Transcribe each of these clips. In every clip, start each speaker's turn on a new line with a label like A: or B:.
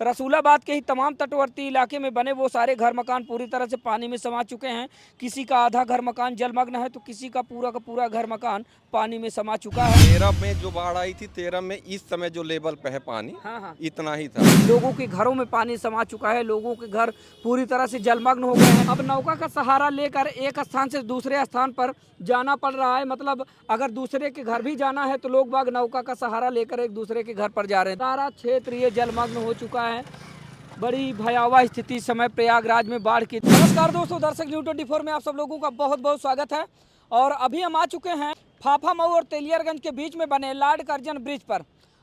A: रसूलाबाद के ही तमाम तटवर्ती इलाके में बने वो सारे घर मकान पूरी तरह से पानी में समा चुके हैं। किसी का आधा घर मकान जलमग्न है तो किसी का पूरा घर मकान पानी में समा चुका है।
B: 13 में जो बाढ़ आई थी, 13 में इस समय जो लेवल पे है पानी,
A: हाँ हाँ,
B: इतना ही था।
A: लोगों के घरों में पानी समा चुका है, लोगों के घर पूरी तरह से जलमग्न हो गए हैं। अब नौका का सहारा लेकर एक स्थान से दूसरे स्थान पर जाना पड़ रहा है। मतलब अगर दूसरे के घर भी जाना है तो लोग बाग नौका का सहारा लेकर एक दूसरे के घर पर जा रहे हैं। सारा क्षेत्र ये जलमग्न हो चुका है। बड़ी भयावह स्थिति इस समय प्रयागराज में बाढ़ की। नमस्कार दोस्तों, दर्शक न्यूज़ 24 में आप सब लोगों का बहुत बहुत स्वागत है। और अभी हम आ चुके हैं फाफामऊ और तेलियरगंज के बीच में बने लॉर्ड कर्जन ब्रिज पर।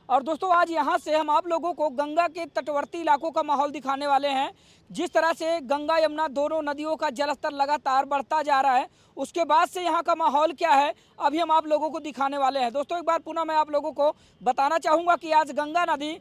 A: और दोस्तों आज यहाँ से हम आप लोगों को गंगा के तटवर्ती इलाकों का माहौल दिखाने वाले हैं। जिस तरह से गंगा यमुना दोनों नदियों का जलस्तर लगातार बढ़ता जा रहा है, उसके बाद से यहाँ का माहौल क्या है अभी हम आप लोगों को दिखाने वाले हैं। दोस्तों एक बार पुनः मैं आप लोगों को बताना चाहूँगा कि आज गंगा नदी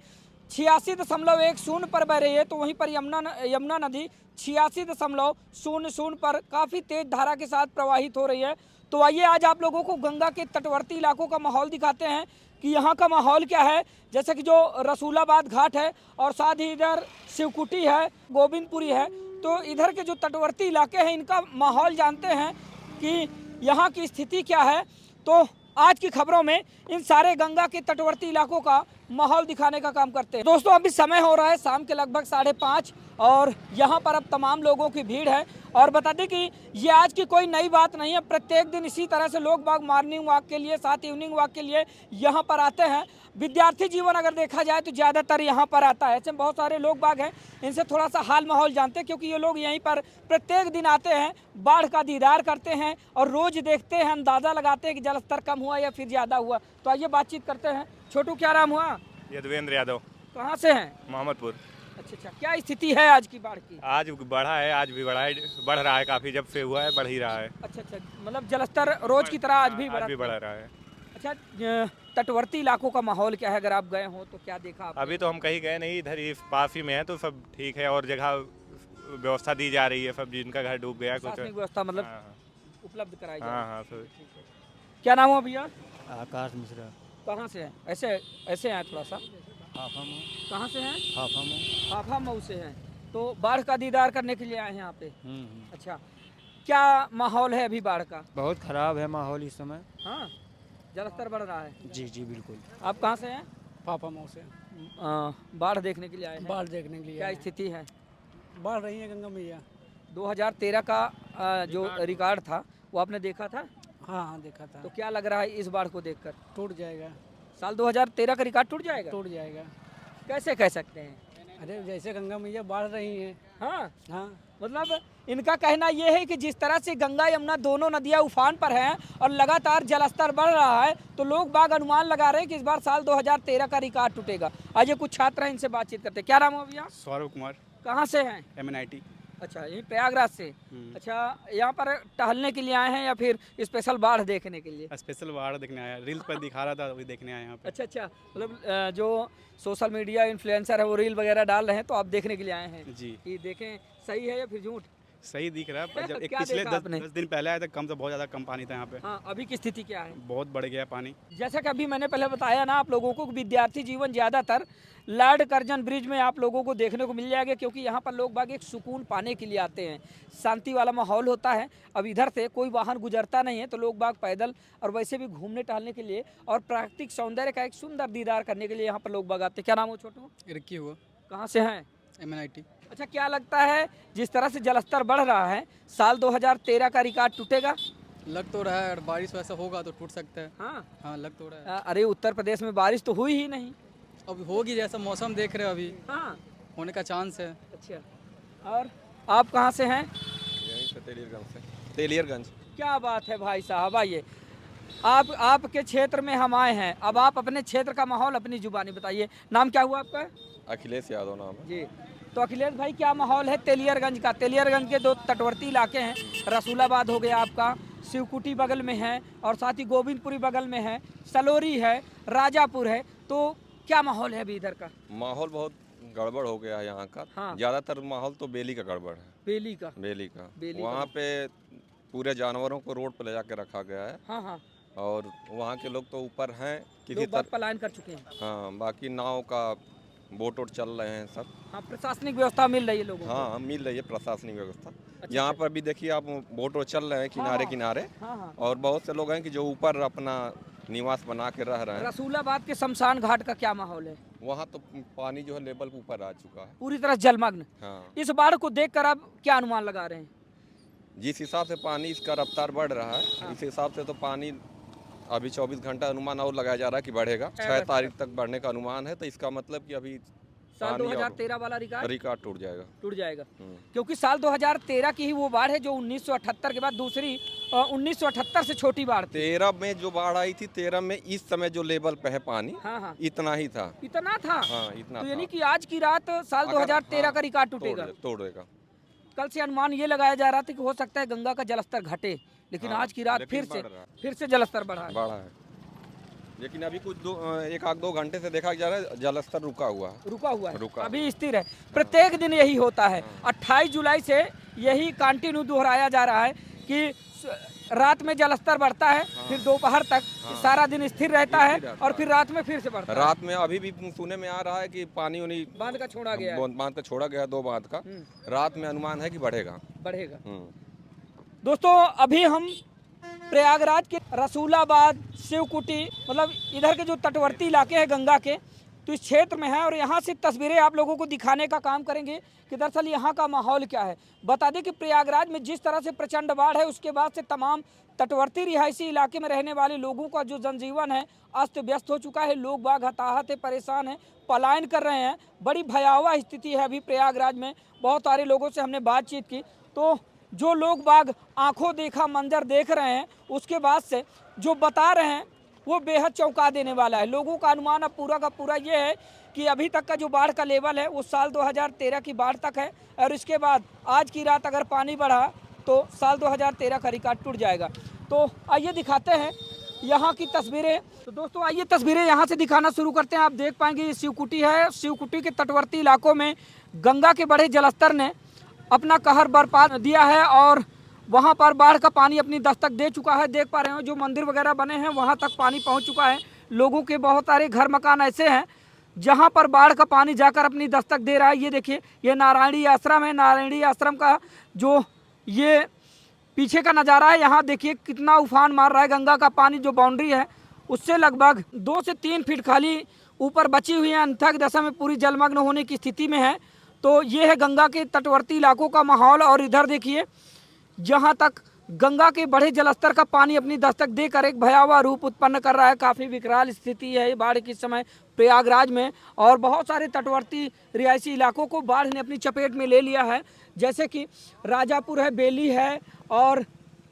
A: 86.10 पर बह रही है, तो वहीं पर यमुना नदी 86.00 पर काफ़ी तेज धारा के साथ प्रवाहित हो रही है। तो आइए आज आप लोगों को गंगा के तटवर्ती इलाकों का माहौल दिखाते हैं कि यहाँ का माहौल क्या है। जैसे कि जो रसूलाबाद घाट है और साथ ही इधर शिवकुटी है, गोविंदपुरी है, तो इधर के जो तटवर्ती इलाके हैं इनका माहौल जानते हैं कि यहाँ की स्थिति क्या है। तो आज की खबरों में इन सारे गंगा के तटवर्ती इलाकों का माहौल दिखाने का काम करते हैं। दोस्तों अभी समय हो रहा है शाम के लगभग 5:30 और यहाँ पर अब तमाम लोगों की भीड़ है। और बता दें कि ये आज की कोई नई बात नहीं है, प्रत्येक दिन इसी तरह से लोग बाग मॉर्निंग वॉक के लिए साथ इवनिंग वॉक के लिए यहाँ पर आते हैं। विद्यार्थी जीवन अगर देखा जाए तो ज़्यादातर यहाँ पर आता है। ऐसे बहुत सारे लोग बाग हैं, इनसे थोड़ा सा हाल माहौल जानते हैं क्योंकि ये लोग यहीं पर प्रत्येक दिन आते हैं, बाढ़ का दीदार करते हैं और रोज़ देखते हैं, अंदाज़ा लगाते हैं कि जलस्तर कम हुआ या फिर ज़्यादा हुआ। तो आइए बातचीत करते हैं। छोटू क्या नाम हुआ?
C: यदवेंद्र यादव,
A: कहाँ से हैं?
C: मोहम्मदपुर।
A: अच्छा, क्या स्थिति है आज की बाढ़ की?
C: आज बढ़ा है, आज भी बढ़ा है, बढ़ रहा है काफ़ी, जब से हुआ है बढ़ ही रहा है।
A: अच्छा, मतलब जलस्तर रोज की तरह आज भी
C: आज भी बढ़ रहा है।
A: अच्छा, तटवर्ती इलाकों का माहौल क्या है? अगर आप गए हो तो क्या देखा आपने?
C: अभी तो हम कहीं गए नहीं, इधर ही पास ही में है तो सब ठीक है, और जगह व्यवस्था दी जा रही है, सब जिनका घर डूब गया कुछ।
A: प्रशासनिक व्यवस्था मतलब
C: हाँ
A: उपलब्ध कराई
C: हाँ
A: जाए।
C: हाँ सब।
A: क्या नाम हुआ भैया?
D: आकाश मिश्रा।
A: कहाँ से हैं? ऐसे ऐसे हैं थोड़ा सा।
D: हाफामऊ।
A: कहाँ से हैं?
D: हाफामऊ।
A: फाफामऊ से हैं। तो बाढ़ का दीदार करने के लिए आए हैं यहाँ पे। अच्छा, क्या माहौल है अभी बाढ़ का?
D: बहुत खराब है माहौल इस समय।
A: हाँ, जलस्तर बढ़ रहा है।
D: जी जी बिल्कुल।
A: आप कहाँ से हैं?
E: फाफामऊ से
A: बाढ़ देखने के लिए आए हैं।
E: बाढ़ देखने के लिए
A: क्या
E: आए
A: स्थिति है?
E: हैं। बढ़ रही है गंगा मैया।
A: 2013 का जो रिकॉर्ड था वो आपने देखा था?
E: हाँ हाँ देखा था।
A: तो क्या लग रहा है इस बाढ़ को देखकर?
E: टूट जाएगा।
A: साल 2013 का रिकॉर्ड टूट जाएगा?
E: टूट जाएगा।
A: कैसे कह सकते हैं?
E: अरे जैसे गंगा मैया बढ़ रही हैं।
A: हाँ,
E: हाँ
A: मतलब इनका कहना ये है कि जिस तरह से गंगा यमुना दोनों नदियां उफान पर हैं और लगातार जलस्तर बढ़ रहा है, तो लोग बाग अनुमान लगा रहे हैं कि इस बार साल 2013 का रिकॉर्ड टूटेगा। आज ये कुछ छात्र हैं, इनसे बातचीत करते हैं। क्या नाम है भैया?
F: सौरभ कुमार,
A: कहाँ से हैं?
F: MNIT।
A: अच्छा, यही प्रयागराज से। अच्छा, यहाँ पर टहलने के लिए आए हैं या फिर स्पेशल बाढ़ देखने के लिए?
F: स्पेशल बाढ़ देखने आया, रील्स पर दिखा रहा था वही देखने आया यहाँ पे।
A: अच्छा, मतलब जो सोशल मीडिया इन्फ्लुएंसर है वो रील वगैरह डाल रहे हैं तो आप देखने के लिए आए हैं
F: जी।
A: कि देखें सही है या फिर झूठ?
F: सही दिख रहा है, पर जब
A: क्या
F: पिछले
A: देखा आपने?
F: 10 दिन पहले आया था कम से बहुत ज़्यादा कम पानी था यहाँ पे।
A: हाँ, अभी की स्थिति क्या है?
F: बहुत बढ़ गया पानी।
A: जैसा कि अभी मैंने पहले बताया ना आप लोगों को, विद्यार्थी जीवन ज़्यादातर लॉर्ड कर्जन ब्रिज में आप लोगों को देखने को मिल जाएगा क्योंकि यहाँ पर लोग बाग एक सुकून पाने के लिए आते हैं, शांति वाला माहौल होता है। अब इधर से कोई वाहन गुजरता नहीं है तो लोग बाग पैदल और वैसे भी घूमने टहलने के लिए और प्राकृतिक सौंदर्य का एक सुंदर दीदार करने के लिए यहाँ पर लोग बाग आते हैं। क्या नाम हो छोटू?
E: रिक्की हुआ।
A: कहाँ से हैं?
E: MNIT।
A: अच्छा, क्या लगता है जिस तरह से जलस्तर बढ़ रहा है साल 2013 का रिकॉर्ड टूटेगा?
E: लग तो रहा है, अगर बारिश वैसा होगा तो टूट सकता है।
A: हाँ,
E: हाँ लग तो रहा है।
A: अरे उत्तर प्रदेश में बारिश तो हुई ही नहीं।
E: अब होगी, जैसा मौसम देख रहे हो अभी
A: हाँ,
E: होने का चांस है।
A: अच्छा, और आप कहाँ से हैं?
B: यहीं से तेलियरगंज से। तेलियरगंज।
A: क्या बात है भाई साहब, आइए आपके क्षेत्र में हम आए हैं। अब आप अपने क्षेत्र का माहौल अपनी जुबानी बताइए। नाम क्या हुआ आपका?
B: अखिलेश यादव नाम है।
A: जी, तो अखिलेश भाई क्या माहौल है तेलियरगंज का? तेलियरगंज के 2 तटवर्ती इलाके हैं, रसूलाबाद हो गया आपका, शिवकुटी बगल में है और साथ ही गोविंदपुरी बगल में है, सलोरी है, राजापुर है। तो क्या माहौल है अभी इधर का?
B: माहौल बहुत गड़बड़ हो गया है यहाँ का।
A: हाँ।
B: ज़्यादातर माहौल तो बेली का गड़बड़ है।
A: बेली का?
B: बेली का।
A: बेली
B: वहाँ पे पूरे जानवरों को रोड पर ले जाके रखा गया है
A: हाँ हाँ,
B: और वहाँ के लोग तो ऊपर हैं किसी
A: लोग बाग पलायन कर चुके हैं।
B: हाँ, बाकी नाव का बोट वोट चल रहे हैं सब।
A: हाँ, प्रशासनिक व्यवस्था मिल रही है लोगों को।
B: हाँ, मिल रही है प्रशासनिक व्यवस्था। यहाँ पर भी देखिए आप, बोट वोट चल रहे हैं किनारे किनारे,
A: हाँ हाँ।
B: और बहुत से लोग हैं कि जो ऊपर अपना निवास बना के रह रहे हैं।
A: रसूलाबाद के शमशान घाट का क्या माहौल है?
B: वहाँ तो पानी जो है लेवल ऊपर आ चुका है।
A: पूरी तरह जलमग्न।
B: हाँ,
A: इस बाढ़ को देखकर आप क्या अनुमान लगा रहे हैं?
B: जिस हिसाब से पानी इसका रफ्तार बढ़ रहा है, इस हिसाब से तो पानी अभी 24 घंटा अनुमान और लगाया जा रहा है कि बढ़ेगा। 6 तारीख तक बढ़ने का अनुमान है, तो इसका मतलब कि अभी
A: साल
B: पानी
A: 2013 वाला
B: रिकॉर्ड टूट जाएगा।
A: टूट जाएगा, क्योंकि साल 2013 की ही वो बाढ़ है जो 1978 के बाद दूसरी 1978 से छोटी बाढ़ थी।
B: 13 में जो बाढ़ आई थी, 13 में इस समय जो लेवल पे है पानी,
A: हाँ हाँ,
B: इतना ही था।
A: इतना था।
B: हाँ, इतना
A: तो
B: था।
A: यानी कि आज की रात साल 2013 का रिकॉर्ड टूटेगा।
B: तोड़ेगा।
A: कल से अनुमान ये लगाया जा रहा था कि हो सकता है गंगा का जलस्तर घटे, लेकिन
B: हाँ,
A: आज की रात
B: लेकिन बढ़ रहा है।
A: फिर से जलस्तर बढ़ा है।
B: बढ़ा है, लेकिन अभी कुछ 1-2 घंटे से देखा जा रहा है जलस्तर रुका हुआ है।
A: रुका हुआ है,
B: रुका
A: अभी स्थिर है। प्रत्येक दिन यही होता है। 28 जुलाई से यही कंटिन्यू दोहराया जा रहा है कि रात में जलस्तर बढ़ता है, फिर दोपहर तक सारा दिन स्थिर रहता है, और फिर रात में फिर से बढ़ता है।
B: रात में अभी भी सुनने में आ रहा है कि पानी उनी
A: बांध का छोड़ा गया है।
B: बांध का छोड़ा गया, 2 बांध का। रात में अनुमान है कि बढ़ेगा।
A: दोस्तों, अभी हम प्रयागराज के रसूलाबाद, शिवकुटी, मतलब इधर के जो तटवर्ती इलाके हैं गंगा के, तो इस क्षेत्र में है, और यहाँ से तस्वीरें आप लोगों को दिखाने का काम करेंगे कि दरअसल यहाँ का माहौल क्या है। बता दें कि प्रयागराज में जिस तरह से प्रचंड बाढ़ है, उसके बाद से तमाम तटवर्ती रिहायशी इलाके में रहने वाले लोगों का जो जनजीवन है अस्त व्यस्त हो चुका है। लोग बाग हताहत है, परेशान हैं, पलायन कर रहे हैं। बड़ी भयावह स्थिति है अभी प्रयागराज में। बहुत सारे लोगों से हमने बातचीत की, तो जो लोग बाग आंखों देखा मंजर देख रहे हैं, उसके बाद से जो बता रहे हैं वो बेहद चौंका देने वाला है। लोगों का अनुमान अब पूरा का पूरा ये है कि अभी तक का जो बाढ़ का लेवल है वो साल 2013 की बाढ़ तक है, और इसके बाद आज की रात अगर पानी बढ़ा तो साल 2013 का रिकॉर्ड टूट जाएगा। तो आइए दिखाते हैं यहाँ की तस्वीरें। तो दोस्तों, आइए तस्वीरें यहाँ से दिखाना शुरू करते हैं। आप देख पाएंगे ये शिवकुटी है। शिवकुटी के तटवर्ती इलाकों में गंगा के बढ़े जलस्तर ने अपना कहर बरपा दिया है, और वहाँ पर बाढ़ का पानी अपनी दस्तक दे चुका है। देख पा रहे हो जो मंदिर वगैरह बने हैं वहाँ तक पानी पहुँच चुका है। लोगों के बहुत सारे घर मकान ऐसे हैं जहाँ पर बाढ़ का पानी जाकर अपनी दस्तक दे रहा है। ये देखिए, ये नारायणी आश्रम है। नारायणी आश्रम का जो ये पीछे का नज़ारा है, यहाँ देखिए कितना उफान मार रहा है। गंगा का पानी जो बाउंड्री है उससे लगभग 2 से 3 फीट खाली ऊपर बची हुई है, अन्यथा की दशा में पूरी जलमग्न होने की स्थिति में है। तो ये है गंगा के तटवर्ती इलाकों का माहौल। और इधर देखिए, जहाँ तक गंगा के बढ़े जलस्तर का पानी अपनी दस्तक देकर एक भयावह रूप उत्पन्न कर रहा है। काफ़ी विकराल स्थिति है बाढ़ के समय प्रयागराज में, और बहुत सारे तटवर्ती रिहायशी इलाकों को बाढ़ ने अपनी चपेट में ले लिया है, जैसे कि राजापुर है, बेली है, और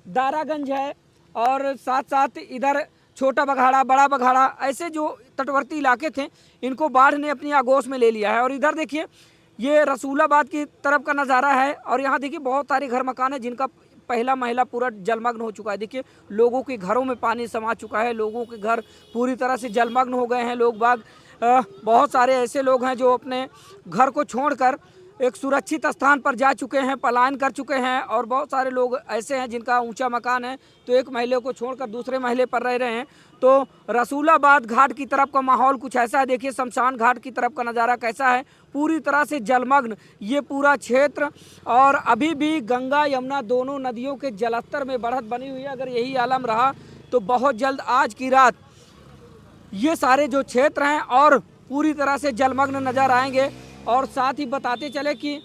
A: दारागंज है, और साथ साथ इधर छोटा बघाड़ा, बड़ा बघाड़ा, ऐसे जो तटवर्ती इलाके थे इनको बाढ़ ने अपनी आगोश में ले लिया है। और इधर देखिए, ये रसूलाबाद की तरफ का नज़ारा है, और यहाँ देखिए बहुत सारे घर मकान है जिनका पहला महला पूरा जलमग्न हो चुका है। देखिए, लोगों के घरों में पानी समा चुका है, लोगों के घर पूरी तरह से जलमग्न हो गए हैं। लोग बाग बहुत सारे ऐसे लोग हैं जो अपने घर को छोड़कर एक सुरक्षित स्थान पर जा चुके हैं, पलायन कर चुके हैं, और बहुत सारे लोग ऐसे हैं जिनका ऊंचा मकान है तो एक महले को छोड़कर दूसरे महले पर रह रहे हैं। तो रसूलाबाद घाट की तरफ का माहौल कुछ ऐसा है। देखिए, शमशान घाट की तरफ का नज़ारा कैसा है, पूरी तरह से जलमग्न ये पूरा क्षेत्र। और अभी भी गंगा यमुना दोनों नदियों के जलस्तर में बढ़त बनी हुई है। अगर यही आलम रहा तो बहुत जल्द आज की रात ये सारे जो क्षेत्र हैं और पूरी तरह से जलमग्न नज़र आएंगे। और साथ ही बताते चले कि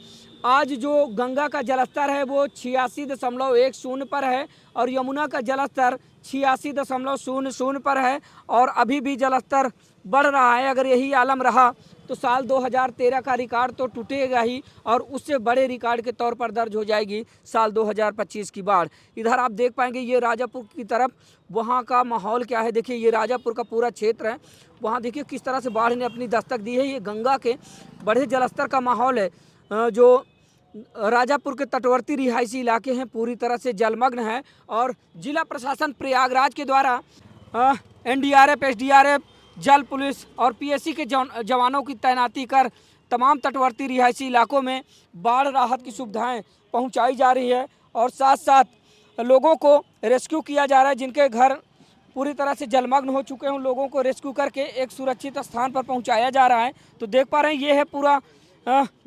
A: आज जो गंगा का जलस्तर है वो 86.10 पर है, और यमुना का जलस्तर 86.00 पर है, और अभी भी जलस्तर बढ़ रहा है। अगर यही आलम रहा तो साल 2013 का रिकॉर्ड तो टूटेगा ही, और उससे बड़े रिकॉर्ड के तौर पर दर्ज हो जाएगी साल 2025 की बाढ़। इधर आप देख पाएंगे ये राजापुर की तरफ, वहाँ का माहौल क्या है। देखिए, ये राजापुर का पूरा क्षेत्र है, वहाँ देखिए किस तरह से बाढ़ ने अपनी दस्तक दी है। ये गंगा के बढ़े जलस्तर का माहौल है। जो राजापुर के तटवर्ती रिहायशी इलाके हैं पूरी तरह से जलमग्न है, और जिला प्रशासन प्रयागराज के द्वारा NDRF, SDRF, जल पुलिस और PSC के जवानों की तैनाती कर तमाम तटवर्ती रिहायशी इलाकों में बाढ़ राहत की सुविधाएं पहुंचाई जा रही है, और साथ साथ लोगों को रेस्क्यू किया जा रहा है जिनके घर पूरी तरह से जलमग्न हो चुके हैं। उन लोगों को रेस्क्यू करके एक सुरक्षित स्थान पर पहुंचाया जा रहा है। तो देख पा रहे हैं ये है पूरा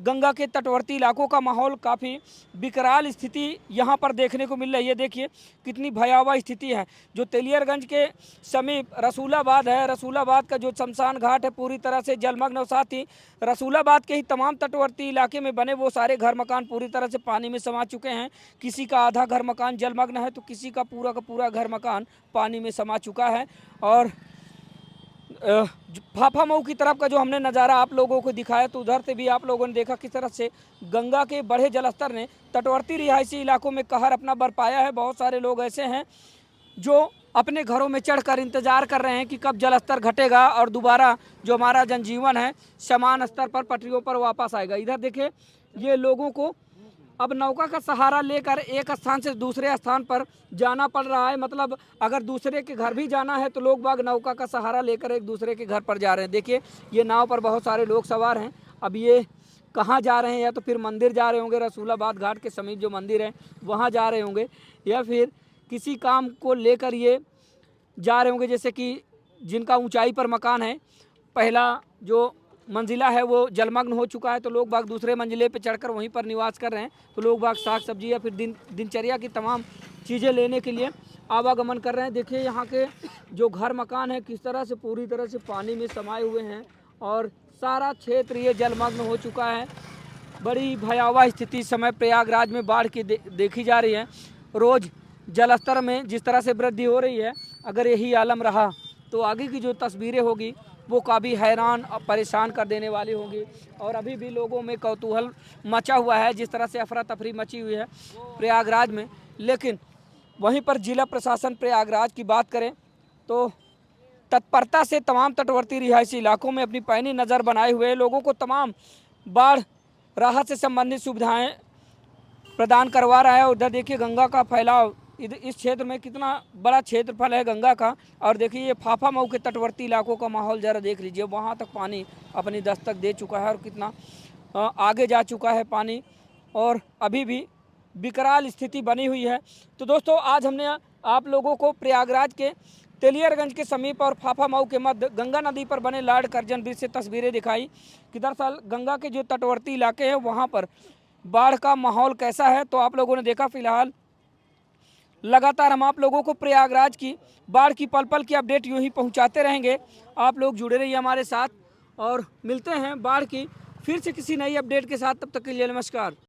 A: गंगा के तटवर्ती इलाकों का माहौल। काफ़ी विकराल स्थिति यहाँ पर देखने को मिल रही है। देखिए कितनी भयावह स्थिति है। जो तेलियरगंज के समीप रसूलाबाद है, रसूलाबाद का जो शमशान घाट है पूरी तरह से जलमग्न, और साथ ही रसूलाबाद के ही तमाम तटवर्ती इलाके में बने वो सारे घर मकान पूरी तरह से पानी में समा चुके हैं। किसी का आधा घर मकान जलमग्न है तो किसी का पूरा घर मकान पानी में समा चुका है। और फाफा मऊ की तरफ का जो हमने नज़ारा आप लोगों को दिखाया तो उधर से भी आप लोगों ने देखा किस तरह से गंगा के बढ़े जलस्तर ने तटवर्ती रिहायशी इलाकों में कहर अपना बरपाया है। बहुत सारे लोग ऐसे हैं जो अपने घरों में चढ़कर इंतज़ार कर रहे हैं कि कब जलस्तर घटेगा और दोबारा जो हमारा जनजीवन है समान स्तर पर पटरियों पर वापस आएगा। इधर देखिए ये लोगों को अब नौका का सहारा लेकर एक स्थान से दूसरे स्थान पर जाना पड़ रहा है। मतलब अगर दूसरे के घर भी जाना है तो लोग बाग नौका का सहारा लेकर एक दूसरे के घर पर जा रहे हैं। देखिए ये नाव पर बहुत सारे लोग सवार हैं। अब ये कहाँ जा रहे हैं, या तो फिर मंदिर जा रहे होंगे, रसूलाबाद घाट के समीप जो मंदिर है वहाँ जा रहे होंगे, या फिर किसी काम को लेकर ये जा रहे होंगे। जैसे कि जिनका ऊंचाई पर मकान है, पहला जो मंजिला है वो जलमग्न हो चुका है तो लोग बाग दूसरे मंजिले पे चढ़कर वहीं पर निवास कर रहे हैं। तो लोग बाग साग सब्जी या फिर दिनचर्या की तमाम चीज़ें लेने के लिए आवागमन कर रहे हैं। देखिए यहाँ के जो घर मकान है किस तरह से पूरी तरह से पानी में समाये हुए हैं और सारा क्षेत्र ये जलमग्न हो चुका है। बड़ी भयावह स्थिति इस समय प्रयागराज में बाढ़ की देखी जा रही है। रोज़ जलस्तर में जिस तरह से वृद्धि हो रही है, अगर यही आलम रहा तो आगे की जो तस्वीरें होगी वो काफ़ी हैरान और परेशान कर देने वाली होंगी। और अभी भी लोगों में कौतूहल मचा हुआ है, जिस तरह से अफरा तफरी मची हुई है प्रयागराज में। लेकिन वहीं पर जिला प्रशासन प्रयागराज की बात करें तो तत्परता से तमाम तटवर्ती रिहायशी इलाकों में अपनी पैनी नज़र बनाए हुए लोगों को तमाम बाढ़ राहत से संबंधित सुविधाएं प्रदान करवा रहा है। उधर देखिए गंगा का फैलाव इस क्षेत्र में कितना बड़ा क्षेत्रफल है गंगा का। और देखिए ये फाफा मऊ के तटवर्ती इलाकों का माहौल ज़रा देख लीजिए, वहाँ तक पानी अपनी दस्तक दे चुका है और कितना आगे जा चुका है पानी, और अभी भी विकराल स्थिति बनी हुई है। तो दोस्तों आज हमने आप लोगों को प्रयागराज के तेलियरगंज के समीप और फाफा मऊ के मध्य गंगा नदी पर बने लॉर्ड कर्जन ब्रिज से तस्वीरें दिखाई कि दरअसल गंगा के जो तटवर्ती इलाके हैं वहाँ पर बाढ़ का माहौल कैसा है। तो आप लोगों ने देखा, फिलहाल लगातार हम आप लोगों को प्रयागराज की बाढ़ की पल पल की अपडेट यूँ ही पहुँचाते रहेंगे। आप लोग जुड़े रहिए हमारे साथ और मिलते हैं बाढ़ की फिर से किसी नई अपडेट के साथ। तब तक के लिए नमस्कार।